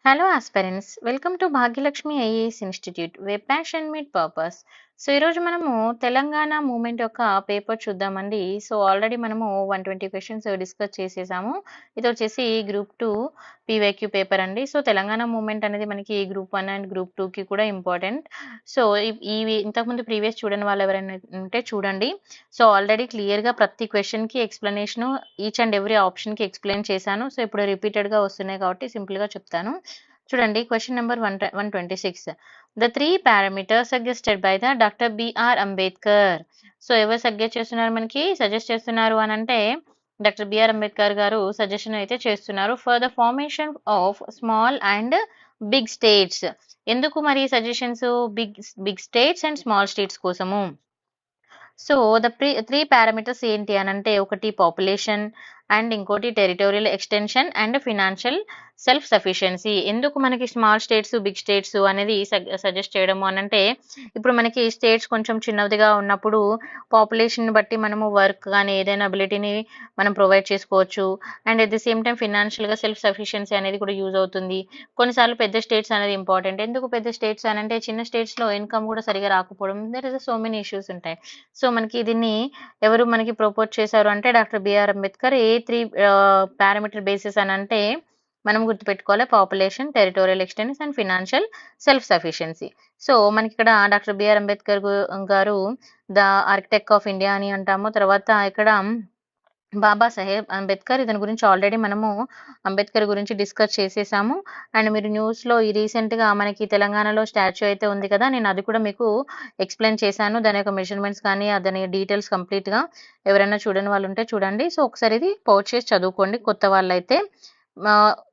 Hello aspirants, welcome to Bhagyalakshmi IAS Institute, where passion meet purpose. So ఈరోజు మనము Telangana moment యొక్క paper చూద్దామండి. So already మనము 120 questions discuss చేసేసాము. ఇది వచ్చేసి గ్రూప్ 2 పీవైక్యూ పేపర్ అండి. సో తెలంగాణ మూమెంట్ అనేది మనకి గ్రూప్ 1 అండ్ గ్రూప్ 2కి కూడా ఇంపార్టెంట్. సో ఇవి ఇంతకుముందు ప్రీవియస్ చూడని వాళ్ళు ఎవరైనా ఉంటే చూడండి. సో ఆల్రెడీ క్లియర్గా ప్రతి క్వశ్చన్కి ఎక్స్ప్లెనేషన్ ఈచ్ అండ్ ఎవ్రీ ఆప్షన్కి ఎక్స్ప్లెయిన్ చేశాను. సో ఇప్పుడు రిపీటెడ్గా వస్తున్నాయి కాబట్టి సింపుల్గా చెప్తాను. చూడండి question number 126. The three parameters suggested by the Dr. B.R. Ambedkar. So ఎవరు సజెస్ట్ చేస్తున్నారు అని అంటే డాక్టర్ బిఆర్ అంబేద్కర్ గారు సజెషన్ అయితే చేస్తున్నారు for the formation of small and big states. ఎందుకు మరి suggestions big states and small states కోసము. సో ద త్రీ పారామీటర్స్ ఏంటి అని అంటే ఒకటి పాపులేషన్ అండ్ ఇంకోటి territorial extension and financial self sufficiency. ఎందుకు మనకి స్మాల్ స్టేట్స్ బిగ్ స్టేట్స్ అనేది సజెస్ట్ చేయడము అని అంటే ఇప్పుడు మనకి స్టేట్స్ కొంచెం చిన్నదిగా ఉన్నప్పుడు పాపులేషన్ బట్టి మనము వర్క్ కానీ ఏదైనా అబిలిటీని మనం ప్రొవైడ్ చేసుకోవచ్చు. And at the same time ఫినాన్షియల్గా సెల్ఫ్ సఫిషియన్సీ అనేది కూడా యూజ్ అవుతుంది. కొన్నిసార్లు పెద్ద స్టేట్స్ అనేది ఇంపార్టెంట్. ఎందుకు పెద్ద స్టేట్స్ అని అంటే చిన్న స్టేట్స్లో ఇన్కమ్ కూడా సరిగా రాకపోవడం, there is so many issues ఉంటాయి. సో మనకి దీన్ని ఎవరు మనకి ప్రపోజ్ చేశారు అంటే doctor BR Ambedkar. A three parameter basis అని అంటే మనం గుర్తుపెట్టుకోవాలి population, territorial extents and financial self sufficiency. So మనకి ఇక్కడ డాక్టర్ బిఆర్ అంబేద్కర్ గారు ద ఆర్కిటెక్ట్ ఆఫ్ ఇండియా అని అంటాము. తర్వాత ఇక్కడ బాబాసాహెబ్ అంబేద్కర్, ఇతని గురించి ఆల్రెడీ మనము అంబేద్కర్ గురించి డిస్కస్ చేసేసాము. అండ్ మీరు న్యూస్లో ఈ రీసెంట్గా మనకి తెలంగాణలో స్టాచ్యూ అయితే ఉంది కదా, నేను అది కూడా మీకు ఎక్స్ప్లెయిన్ చేశాను. దాని యొక్క మెజర్మెంట్స్ కానీ దాని డీటెయిల్స్ కంప్లీట్గా ఎవరైనా చూడని వాళ్ళు ఉంటే చూడండి. సో ఒకసారి ఇది పౌచ్ చేసి చదువుకోండి కొత్త వాళ్ళైతే.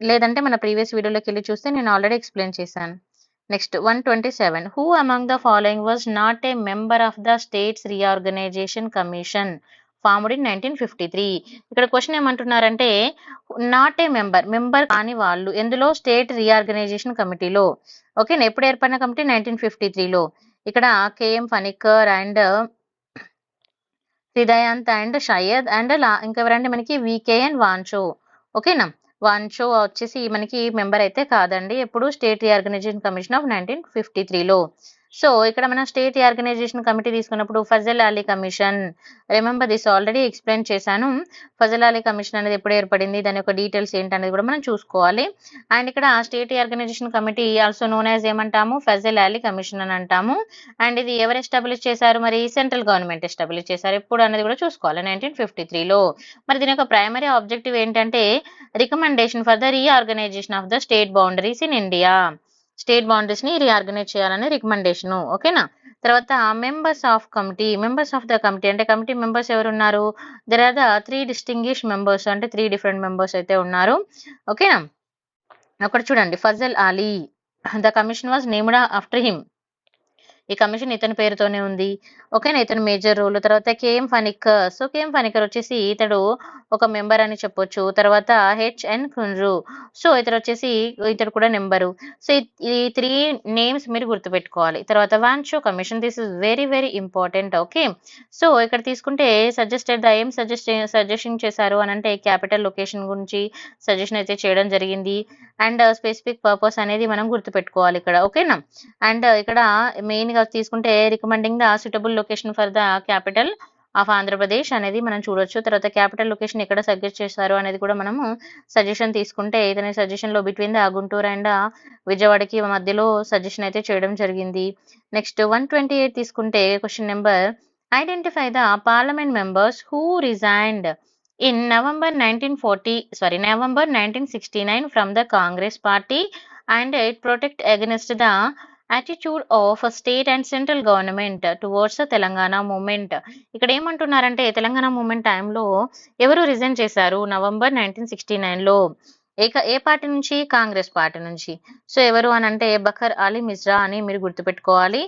లేదంటే మన ప్రీవియస్ వీడియోలోకి వెళ్ళి చూస్తే నేను ఆల్రెడీ ఎక్స్ప్లెయిన్ చేశాను. Next 127. Who among the following was not a member of the states reorganisation commission formed in 1953. ఇక్కడ క్వశ్చన్ ఏమంటున్నారంటే నాట్ ఏ మెంబర్ కాని వాళ్ళు ఎందులో స్టేట్ రీఆర్గనైజేషన్ కమిటీలో. ఓకే, ఎప్పుడు ఏర్పడిన కమిటీ 1953లో. ఇక్కడ KM Panikkar and Hridaynath and Sayed and ఇంకెవరంటే మనకి వికేఎన్ వాంచో. ఓకేనా, వాంచో వచ్చేసి మనకి మెంబర్ అయితే కాదండి. ఎప్పుడు స్టేట్ రీఆర్గనైజేషన్ కమిషన్ ఆఫ్ 1953లో. సో ఇక్కడ మనం స్టేట్ రీఆర్గనైజేషన్ కమిటీ తీసుకున్నప్పుడు Fazal Ali commission, remember this already explain చేశాను. ఫజల్ అలీ కమిషన్ అనేది ఎప్పుడు ఏర్పడింది, దాని యొక్క డీటెయిల్స్ ఏంటనేది కూడా మనం చూసుకోవాలి. అండ్ ఇక్కడ state reorganisation committee also known as ఏమంటాము, ఫజల్ అలీ కమిషన్ అని అంటాము. అండ్ ఇది ఎవరు ఎస్టాబ్లిష్ చేశారు, మరి సెంట్రల్ గవర్నమెంట్ ఎస్టాబ్లిష్ చేశారు. ఎప్పుడు అనేది కూడా చూసుకోవాలి, 1953లో. మరి దీని యొక్క ప్రైమరీ ఆబ్జెక్టివ్ ఏంటంటే recommendation for the reorganization of the state boundaries in India. State boundaries ని రీఆర్గనైజ్ చేయాలనే రికమెండేషన్. ఓకేనా. తర్వాత మెంబర్స్ ఆఫ్ ద కమిటీ అంటే కమిటీ మెంబర్స్ ఎవరు ఉన్నారు, there are the 3 distinguish members, అంటే 3 డిఫరెంట్ మెంబర్స్ అయితే ఉన్నారు. ఓకేనా. అక్కడ చూడండి Fazal Ali, the commission was named after him. ఈ కమిషన్ ఇతని పేరుతోనే ఉంది. ఓకేనా, ఇతను మేజర్ రోల్. తర్వాత K M Panikkar. So KM Panikkar వచ్చేసి ఇతడు ఒక మెంబర్ అని చెప్పొచ్చు. తర్వాత హెచ్ఎన్ కున్రు. సో ఇతడు కూడా నెంబరు. సో ఈ 3 నేమ్స్ మీరు గుర్తుపెట్టుకోవాలి. తర్వాత Wancho commission, this is very very important. Okay, so ఇక్కడ తీసుకుంటే ఏం సజెషన్ చేశారు అని అంటే క్యాపిటల్ లొకేషన్ గురించి సజెషన్ అయితే చేయడం జరిగింది. అండ్ స్పెసిఫిక్ పర్పస్ అనేది మనం గుర్తుపెట్టుకోవాలి ఇక్కడ. ఓకేనా. అండ్ ఇక్కడ మెయిన్ గా తీసుకుంటే recommending the suitable location for the capital of Andhra Pradesh అనేది మనం చూడొచ్చు. తర్వాత క్యాపిటల్ లొకేషన్ ఎక్కడ సజెస్ట్ చేశారు అనేది కూడా మనము సజెషన్ తీసుకుంటే ఇతని సజెషన్ లో బిట్వీన్ ద గుంటూరు అండ్ విజయవాడకి మధ్యలో సజెషన్ అయితే చేయడం జరిగింది. నెక్స్ట్ 128 తీసుకుంటే question number identify the parliament members who resigned in November 1969 from the Congress party and it protect against the attitude of state and central government towards the Telangana movement. ఇక్కడ ఏమంటున్నారంటే Telangana movement టైంలో ఎవరు resign చేశారు November 1969లో. ఏ party నుంచి, Congress party నుంచి. So ఎవరు అని అంటే బకర్ అలీ మిజ్రా అని మీరు గుర్తుపెట్టుకోవాలి.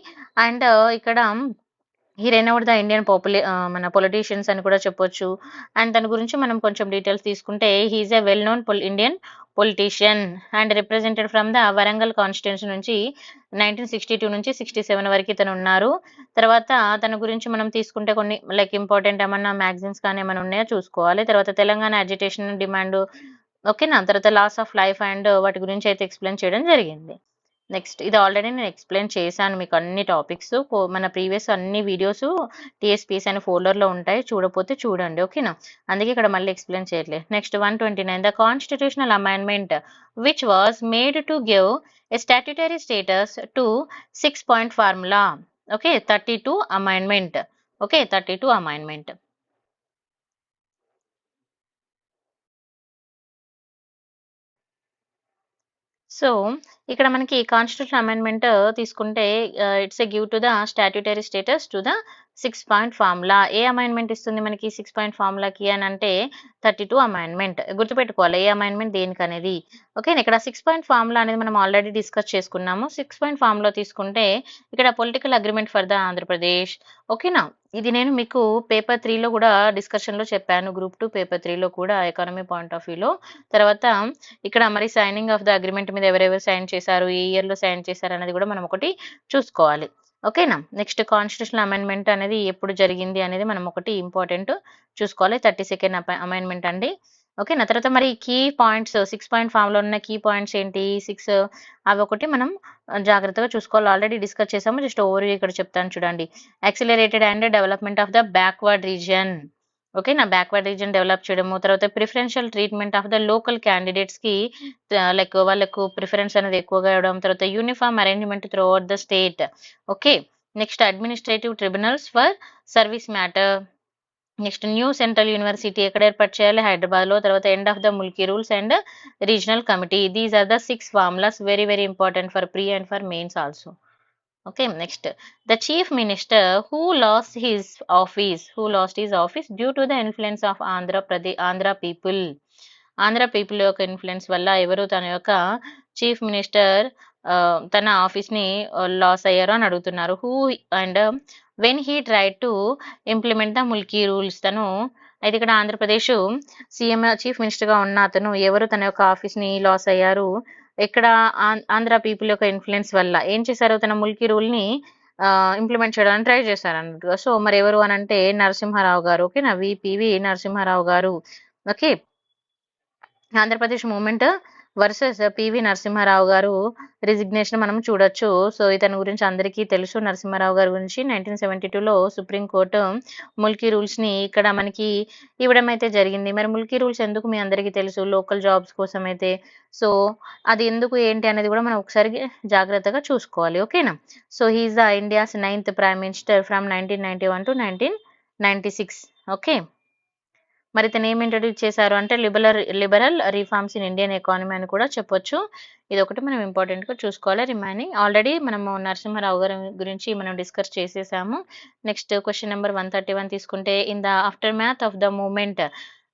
అండ్ ఇక్కడ ఈ రెనౌడ్ ద ఇండియన్ మన పొలిటీషియన్స్ అని కూడా చెప్పొచ్చు. అండ్ దాని గురించి మనం కొంచెం డీటెయిల్స్ తీసుకుంటే he is a well known Indian politician and represented from the Warangal constituency నుంచి 1962 నుంచి 67 వరకు ఇతను ఉన్నారు. తర్వాత తన గురించి మనం తీసుకుంటే కొన్ని లైక్ ఇంపార్టెంట్ ఏమన్నా మ్యాగజైన్స్ కానీ ఏమైనా ఉన్నాయో చూసుకోవాలి. తర్వాత తెలంగాణ అజిటేషన్ డిమాండ్ ఓకేనా. తర్వాత లాస్ ఆఫ్ లైఫ్ అండ్ వాటి గురించి అయితే ఎక్స్ప్లెయిన్ చేయడం జరిగింది. నెక్స్ట్ ఇది ఆల్రెడీ నేను ఎక్స్ప్లెయిన్ చేశాను మీకు అన్ని టాపిక్స్. మన ప్రీవియస్ అన్ని వీడియోస్ టీఎస్పీఎస్ అనే ఫోల్డర్లో ఉంటాయి, చూడకపోతే చూడండి. ఓకేనా. అందుకే ఇక్కడ మళ్ళీ ఎక్స్ప్లెయిన్ చేయట్లేదు. Next 129 the constitutional amendment which was made to give a statutory status to 6-point formula. Okay, 32 amendment. Okay, 32 amendment. So ఇక్కడ మనకి కాన్స్టిట్యూషన్ అమెండ్మెంట్ తీసుకుంటే it's a give to the statutory status to the 6-point formula. A amendment ఇస్తుంది మనకి 6-point ఫార్ములాకి అని అంటే 32 amendment. గుర్తుపెట్టుకోవాలి ఏ amendment దేనికి అనేది. ఓకే, ఇక్కడ 6-point ఫార్ములా అనేది మనం ఆల్రెడీ డిస్కస్ చేసుకున్నాము. 6-point ఫార్ములా తీసుకుంటే ఇక్కడ political agreement for the Andhra Pradesh. ఓకేనా. ఇది నేను మీకు పేపర్ 3లో కూడా డిస్కషన్లో చెప్పాను, గ్రూప్ 2 పేపర్ 3లో కూడా ఎకానమీ పాయింట్ ఆఫ్ వ్యూలో. తర్వాత ఇక్కడ మరి సైనింగ్ ఆఫ్ ద అగ్రిమెంట్ మీద ఎవరెవరు సైన్ చేశారు, ఏ ఇయర్ లో సైన్ చేశారు అనేది కూడా మనం ఒకటి చూసుకోవాలి. ఓకేనా. నెక్స్ట్ కాన్స్టిట్యూషనల్ అమెండ్మెంట్ అనేది ఎప్పుడు జరిగింది అనేది మనం ఒకటి ఇంపార్టెంట్ చూసుకోవాలి. 32nd అమెండ్మెంట్ అండి. ఓకేనా. తర్వాత మరి కీ పాయింట్స్ 6-point ఫామ్ లో ఉన్న కీ పాయింట్స్ ఏంటి 6, అవి ఒకటి మనం జాగ్రత్తగా చూసుకోవాలి. ఆల్రెడీ డిస్కస్ చేసాము, జస్ట్ ఓవర్ ఇక్కడ చెప్తాను చూడండి. Accelerated and development of the backward region. Okay, నా బ్యాక్వర్డ్ రీజన్ డెవలప్ చేయడము. తర్వాత preferential treatment of the local candidates కి లైక్ వాళ్ళకు ప్రిఫరెన్స్ అనేది ఎక్కువగా ఇవ్వడం. తర్వాత uniform arrangement through out the state. Okay, next administrative tribunals for service matter. Next new central university ఎక్కడ ఏర్పాటు చేయాలి, హైదరాబాద్ లో. తర్వాత end of the Mulki rules and regional committee. These are the 6 formulas, very very important for pre and for mains also. Okay, next, the chief minister who lost his office due to the influence of Andhra people. Andhra people యొక్క influence వల్ల ఎవరు తన యొక్క chief minister తన office ని loss అయ్యారు అని అడుగుతున్నారు. Who and when he try to implement the Mulki rules. తను అయితే ఇక్కడ ఆంధ్రప్రదేశ్ సీఎం చీఫ్ మినిస్టర్ గా ఉన్న అతను ఎవరు తన యొక్క ఆఫీస్ ని లాస్ అయ్యారు, ఇక్కడ ఆంధ్ర పీపుల్ యొక్క ఇన్ఫ్లుయెన్స్ వల్ల ఏం చేశారు, తన ముల్కీ రూల్ ని ఇంప్లిమెంట్ చేయడానికి ట్రై చేశారు అన్నట్టుగా. సో మరి ఎవరు అని అంటే నరసింహారావు గారు. ఓకే నా, విపివి నరసింహారావు గారు. Okay, Andhra Pradesh movement versus P V Narasimha Rao గారు రిజిగ్నేషన్ మనం చూడొచ్చు. సో ఇతని గురించి అందరికీ తెలుసు. నరసింహారావు గారి గురించి 1972లో సుప్రీంకోర్టు ముల్కీ రూల్స్ ని ఇక్కడ మనకి ఇవ్వడం అయితే జరిగింది. మరి ముల్కీ రూల్స్ ఎందుకు మీ అందరికీ తెలుసు, లోకల్ జాబ్స్ కోసం అయితే. సో అది ఎందుకు ఏంటి అనేది కూడా మనం ఒకసారి జాగ్రత్తగా చూసుకోవాలి. ఓకేనా. సో he is the India's 9th prime minister from 1991 to 1996. Okay, మరి ఇతను ఏం ఇంట్రడ్యూస్ చేశారు అంటే liberal reforms in Indian economy అని కూడా చెప్పొచ్చు. ఇది ఒకటి మనం ఇంపార్టెంట్ గా చూసుకోవాలి. రిమైనింగ్ ఆల్రెడీ మనము నరసింహారావు గారి గురించి మనం డిస్కస్ చేసేసాము. నెక్స్ట్ క్వశ్చన్ నెంబర్ 131 తీసుకుంటే, in the aftermath of the movement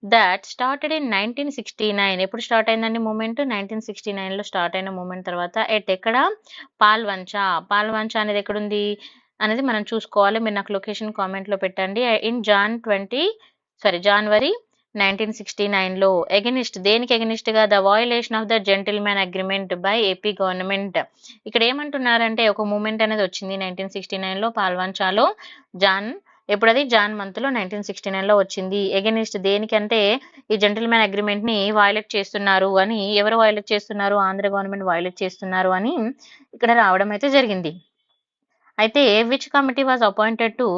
that started in 1969. ఎప్పుడు స్టార్ట్ అయిందండి మూమెంట్? 1969 లో స్టార్ట్ అయిన మూమెంట్ తర్వాత ఎక్కడ పాల్వంచ అనేది ఎక్కడుంది అనేది మనం చూసుకోవాలి. మీరు నాకు లొకేషన్ కామెంట్ లో పెట్టండి. ఇన్ జనవరి 1969లో ఎగనిస్ట్, దేనికి ఎగనిస్ట్ గా? The violation of the gentlemen agreement by AP government. ఇక్కడ ఏమంటున్నారంటే ఒక మూమెంట్ అనేది వచ్చింది 1969లో పాల్వంచాలో. ఎప్పుడది జాన్ మంత్ లో 1969లో వచ్చింది. ఎగనిస్ట్ దేనికి అంటే ఈ జెంటిల్మెన్ అగ్రిమెంట్ ని వైలేట్ చేస్తున్నారు అని. ఎవరు వైలేట్ చేస్తున్నారు? ఆంధ్ర గవర్నమెంట్ వైలేట్ చేస్తున్నారు అని ఇక్కడ రావడం అయితే జరిగింది. అయితే which committee was appointed to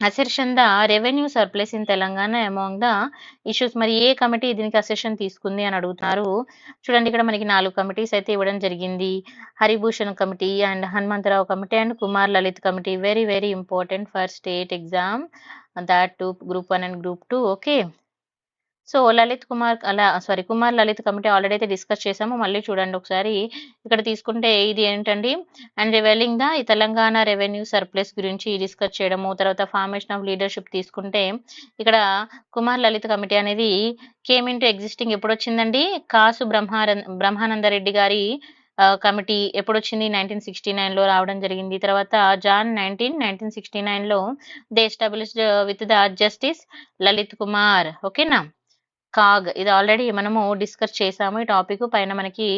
assertion the revenue surplus in Telangana among the issues. మరి ఏ కమిటీ దీనికి అసెర్షన్ తీసుకుంది అని అడుగుతున్నారు. చూడండి, ఇక్కడ మనకి 4 కమిటీస్ అయితే ఇవ్వడం జరిగింది. Haribhushan committee and Hanumantharao committee and Kumar Lalit committee. Very very important for state exam, that to group 1 and group 2. Okay, so Kumar Lalit committee already అయితే డిస్కస్ చేసాము. మళ్ళీ చూడండి ఒకసారి. ఇక్కడ తీసుకుంటే ఇది ఏంటండి, and revealing the Telangana revenue surplus గురించి డిస్కస్ చేయడము. తర్వాత ఫార్మేషన్ ఆఫ్ లీడర్షిప్ తీసుకుంటే ఇక్కడ కుమార్ లలిత్ కమిటీ అనేది కేమ్ ఇంటూ ఎగ్జిస్టింగ్ ఎప్పుడు వచ్చిందండి? కాసు బ్రహ్మానందరెడ్డి గారి కమిటీ ఎప్పుడు వచ్చింది? 1969లో రావడం జరిగింది. తర్వాత జాన్ 1969లో they established with the justice Lalit Kumar. ఓకేనా. కాగ్, ఇది ఆల్రెడీ మనము డిస్కస్ చేసాము. ఈ టాపిక్ పైన మనకి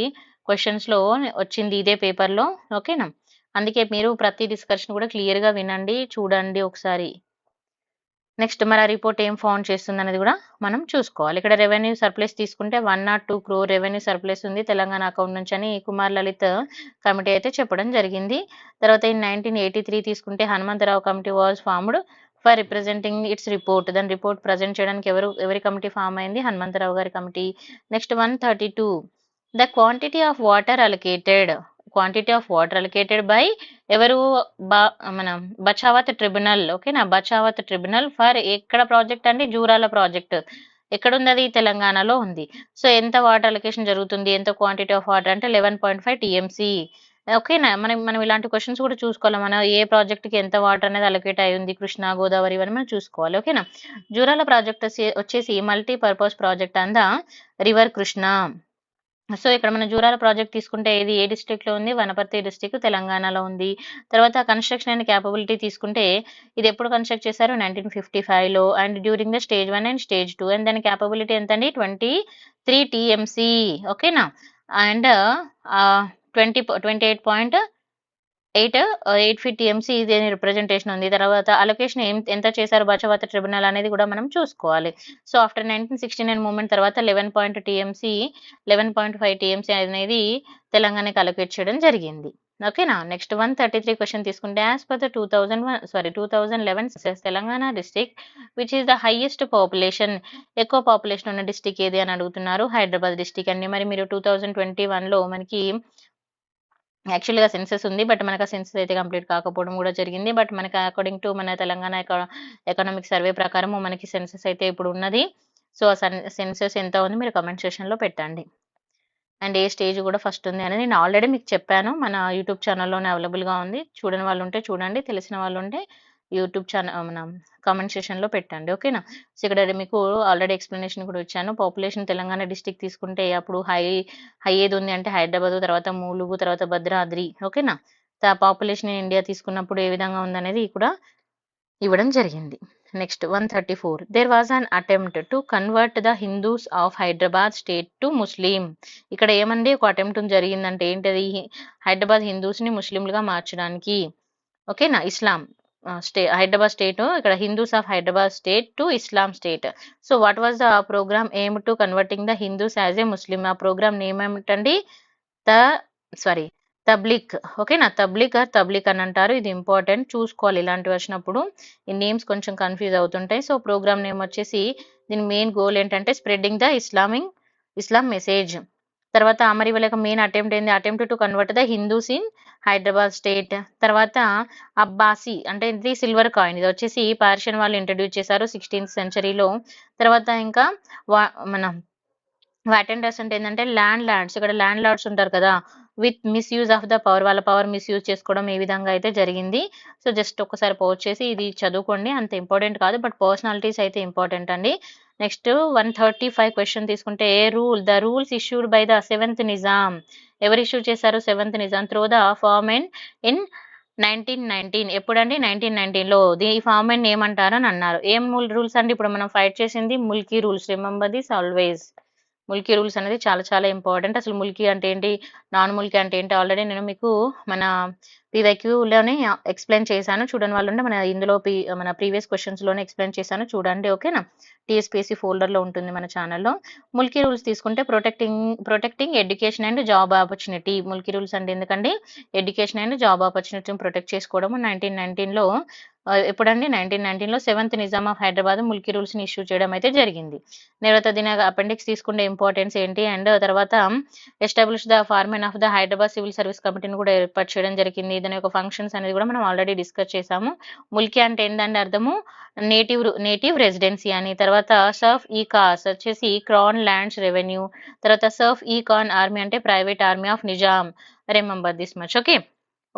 క్వశ్చన్స్ లో వచ్చింది ఇదే పేపర్ లో. ఓకేనా. అందుకే మీరు ప్రతి డిస్కషన్ కూడా క్లియర్ గా వినండి, చూడండి ఒకసారి. నెక్స్ట్ మరి ఆ రిపోర్ట్ ఏం ఫౌండ్ చేస్తుంది అనేది కూడా మనం చూసుకోవాలి. ఇక్కడ రెవెన్యూ సర్ప్లస్ తీసుకుంటే 102 crore రెవెన్యూ సర్ప్లస్ ఉంది తెలంగాణ అకౌంట్ నుంచి అని కుమార్ లలిత్ కమిటీ అయితే చెప్పడం జరిగింది. తర్వాత ఇన్ 1983 తీసుకుంటే Hanumantha Rao committee was formed for representing its report. దాని రిపోర్ట్ ప్రజెంట్ చేయడానికి ఎవరి కమిటీ ఫామ్ అయింది? హనుమంతరావు గారి committee. Next 132 the quantity of water allocated by ఎవరు మన బచావత్ ట్రిబ్యునల్. ఓకేనా, బచావత్ ట్రిబ్యునల్ ఫర్ ఎక్కడ ప్రాజెక్ట్ అండి? జూరాల ప్రాజెక్ట్. ఎక్కడుంది అది? తెలంగాణలో ఉంది. సో ఎంత వాటర్ అలొకేషన్ జరుగుతుంది, ఎంత క్వాంటిటీ ఆఫ్ వాటర్ అంటే 11.5 టీఎంసీ. ఓకేనా, మనం ఇలాంటి క్వశ్చన్స్ కూడా చూసుకోవాలి. మనం ఏ ప్రాజెక్ట్కి ఎంత వాటర్ అనేది అలొకేట్ అయి ఉంది, కృష్ణా గోదావరి ఇవన్నీ మనం చూసుకోవాలి. ఓకేనా, జూరాల ప్రాజెక్ట్ వచ్చేసి మల్టీపర్పస్ ప్రాజెక్ట్ అంద రివర్ కృష్ణ. సో ఇక్కడ మన జూరాల ప్రాజెక్ట్ తీసుకుంటే ఇది ఏ డిస్ట్రిక్ట్ లో ఉంది? వనపర్తి డిస్ట్రిక్ట్ తెలంగాణలో ఉంది. తర్వాత కన్స్ట్రక్షన్ అండ్ క్యాపబిలిటీ తీసుకుంటే ఇది ఎప్పుడు కన్స్ట్రక్ట్ చేశారు? 1955 లో. And during the stage 1 and stage 2. And దాని క్యాపబిలిటీ ఎంత అండి? 23 టీఎంసీ. ఓకేనా, అండ్ 8 టీఎంసీ ఇది రిప్రజెంటేషన్ ఉంది. తర్వాత అలొకేషన్ ఎంత చేశారు బచావత్ ట్రిబ్యునల్ అనేది కూడా మనం చూసుకోవాలి. సో ఆఫ్టర్ 1969 మూమెంట్ తర్వాత 11.5 టీఎంసీ అనేది తెలంగాణకి అలొకేట్ చేయడం జరిగింది. ఓకేనా, నెక్స్ట్ 133 క్వశ్చన్ తీసుకుంటే as per the 2011 census Telangana district which is the highest population. ఎక్కువ పాపులేషన్ ఉన్న డిస్ట్రిక్ట్ ఏది అని అడుగుతున్నారు? హైదరాబాద్ డిస్ట్రిక్ట్ అండి. మరి మీరు 2021లో మనకి యాక్చువల్గా సెన్సెస్ ఉంది, బట్ మనకు ఆ సెన్సెస్ అయితే కంప్లీట్ కాకపోవడం కూడా జరిగింది. బట్ మనకి అకార్డింగ్ టు మన తెలంగాణ ఎకనామిక్ సర్వే ప్రకారం మనకి సెన్సెస్ అయితే ఇప్పుడు ఉన్నది. సో ఆ సెన్సెస్ ఎంత ఉంది మీరు కమెంట్ సెక్షన్లో పెట్టండి. అండ్ ఏ స్టేజ్ కూడా ఫస్ట్ ఉంది అనేది నేను ఆల్రెడీ మీకు చెప్పాను. మన యూట్యూబ్ ఛానల్లోనే అవైలబుల్గా ఉంది. చూడని వాళ్ళు ఉంటే చూడండి, తెలిసిన వాళ్ళు ఉంటే యూట్యూబ్ ఛానల్ మన కామెంట్ సెక్షన్లో పెట్టండి. ఓకేనా, సో ఇక్కడ మీకు ఆల్రెడీ ఎక్స్ప్లెనేషన్ కూడా ఇచ్చాను. పాపులేషన్ తెలంగాణ డిస్టిక్ తీసుకుంటే అప్పుడు హై ఏది ఉంది అంటే హైదరాబాద్, తర్వాత ములుగు, తర్వాత భద్రాద్రి. ఓకేనా, పాపులేషన్ ఇన్ ఇండియా తీసుకున్నప్పుడు ఏ విధంగా ఉందనేది కూడా ఇవ్వడం జరిగింది. Next 134 there was an attempt to convert the Hindus of Hyderabad state to Muslim. ఇక్కడ ఏమండి ఒక అటెంప్ట్ జరిగిందంటే ఏంటది? హైదరాబాద్ హిందూస్ ని ముస్లింలుగా మార్చడానికి. ఓకేనా, ఇస్లాం హైదరాబాద్ స్టేట్, ఇక్కడ Hindus of Hyderabad state to Islam state. So what was the program aim to converting the Hindus as a Muslim. ఆ ప్రోగ్రామ్ నేమ్ ఏమిటండి? తబ్లిక్. ఓకేనా, తబ్లిక్ అని అంటారు. ఇది ఇంపార్టెంట్, చూసుకోవాలి ఇలాంటివి వచ్చినప్పుడు. ఈ నేమ్స్ కొంచెం కన్ఫ్యూజ్ అవుతుంటాయి. సో ప్రోగ్రామ్ నేమ్ వచ్చేసి దీని మెయిన్ గోల్ ఏంటంటే స్ప్రెడ్డింగ్ ద ఇస్లాం మెసేజ్. తర్వాత మరి వీళ్ళ మెయిన్ అటెంప్ట్ ఏంది? Attempt to convert the Hindus in Hyderabad state. తర్వాత అబ్బాసీ అంటే ఇది సిల్వర్ కాయిన్. ఇది వచ్చేసి పర్షియన్ వాళ్ళు ఇంట్రడ్యూస్ చేశారు 16th centuryలో. తర్వాత ఇంకా మన అటెండర్స్ అంటే ఏంటంటే ల్యాండ్స్. ఇక్కడ ల్యాండ్ లార్డ్స్ ఉంటారు కదా, with misuse of the power, వాళ్ళ పవర్ మిస్యూజ్ చేసుకోవడం ఏ విధంగా అయితే జరిగింది. సో జస్ట్ ఒకసారి పోస్ట్ చేసి ఇది చదువుకోండి, అంత ఇంపార్టెంట్ కాదు, బట్ పర్సనాలిటీస్ అయితే ఇంపార్టెంట్ అండి. నెక్స్ట్ 135 క్వశ్చన్ తీసుకుంటే the rules issued by the 7th Nizam. ఎవరు ఇష్యూ చేశారు? 7th నిజాం త్రూ ద ఫార్మెంట్ ఇన్ 1919. ఎప్పుడండి? 1919లో. ఈ ఫార్మెంట్ ఏమంటారని అన్నారు. ఏం రూల్స్ అండి? ఇప్పుడు మనం ఫైట్ చేసింది Mulki rules. Remember this always. Mulki rules అనేది చాలా చాలా ఇంపార్టెంట్. అసలు ముల్కీ అంటే ఏంటి, నాన్ ముల్కీ అంటే ఏంటి ఆల్రెడీ నేను మీకు మన పీవైక్యూలోనే ఎక్స్ప్లెయిన్ చేశాను. చూడని వాళ్ళు ఉంటే ఇందులో మన ప్రీవియస్ క్వశ్చన్స్లోనే ఎక్స్ప్లెయిన్ చేశాను, చూడండి. ఓకేనా, టీఎస్పీఎస్సీ ఫోల్డర్లో ఉంటుంది మన ఛానల్లో. ముల్కీ రూల్స్ తీసుకుంటే protecting education and job opportunity. Mulki rules అంటే ఎందుకండి? ఎడ్యుకేషన్ అండ్ జాబ్ ఆపర్చునిటీని ప్రొటెక్ట్ చేసుకోవడం. 1919లో ఎప్పుడండి? 1919లో 7th Nizam of Hyderabad Mulki rules ని ఇష్యూ చేయడం అయితే జరిగింది. తర్వాత దీని అపెండిక్స్ తీసుకుంటే ఇంపార్టెన్స్ ఏంటి, అండ్ తర్వాత establish the foreman of the Hyderabad civil service కమిటీని కూడా ఏర్పాటు చేయడం జరిగింది. దాని యొక్క ఫంక్షన్స్ అనేది కూడా మనం ఆల్రెడీ డిస్కస్ చేసాము. ముల్కీ అంటే ఏంటంటే అర్థము నేటివ్ రెసిడెన్సీ అని. తర్వాత సర్ఫ్ ఈ కాస్ వచ్చేసి క్రౌన్ ల్యాండ్స్ రెవెన్యూ. తర్వాత సర్ఫ్ ఈ కాన్ ఆర్మీ అంటే private army of Nizam. Remember this much.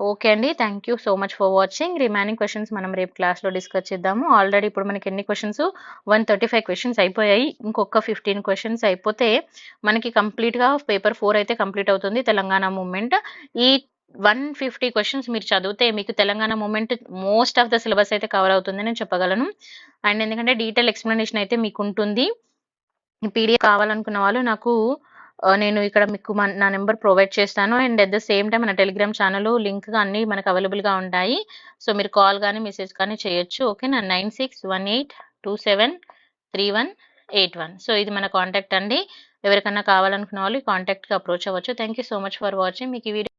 Okay అండి, thank you so much for watching. Remaining questions మనం రేపు క్లాస్లో డిస్కస్ చేద్దాము. ఆల్రెడీ ఇప్పుడు మనకి ఎన్ని క్వశ్చన్స్? 135 క్వశ్చన్స్ అయిపోయాయి. ఇంకొక 15 క్వశ్చన్స్ అయిపోతే మనకి కంప్లీట్గా పేపర్ 4 అయితే కంప్లీట్ అవుతుంది, తెలంగాణ మూవ్మెంట్. ఈ 150 క్వశ్చన్స్ మీరు చదివితే మీకు Telangana movement most of the syllabus అయితే కవర్ అవుతుంది నేను చెప్పగలను. అండ్ ఎందుకంటే డీటెయిల్ ఎక్స్ప్లెనేషన్ అయితే మీకు ఉంటుంది. ఈ పీడిఎఫ్ కావాలనుకున్న వాళ్ళు నాకు నేను ఇక్కడ మీకు నా నెంబర్ ప్రొవైడ్ చేస్తాను. And at the same time మన టెలిగ్రామ్ ఛానల్ లింక్ అన్ని మనకు అవైలబుల్గా ఉంటాయి. సో మీరు కాల్ కానీ మెసేజ్ కానీ చేయొచ్చు. ఓకేనా, 9618 273181. సో ఇది మన కాంటాక్ట్ అండి. ఎవరికన్నా కావాలనుకున్న వాళ్ళు ఈ కాంటాక్ట్కి అప్రోచ్ అవ్వచ్చు. Thank you so much for watching. మీకు ఈ వీడియో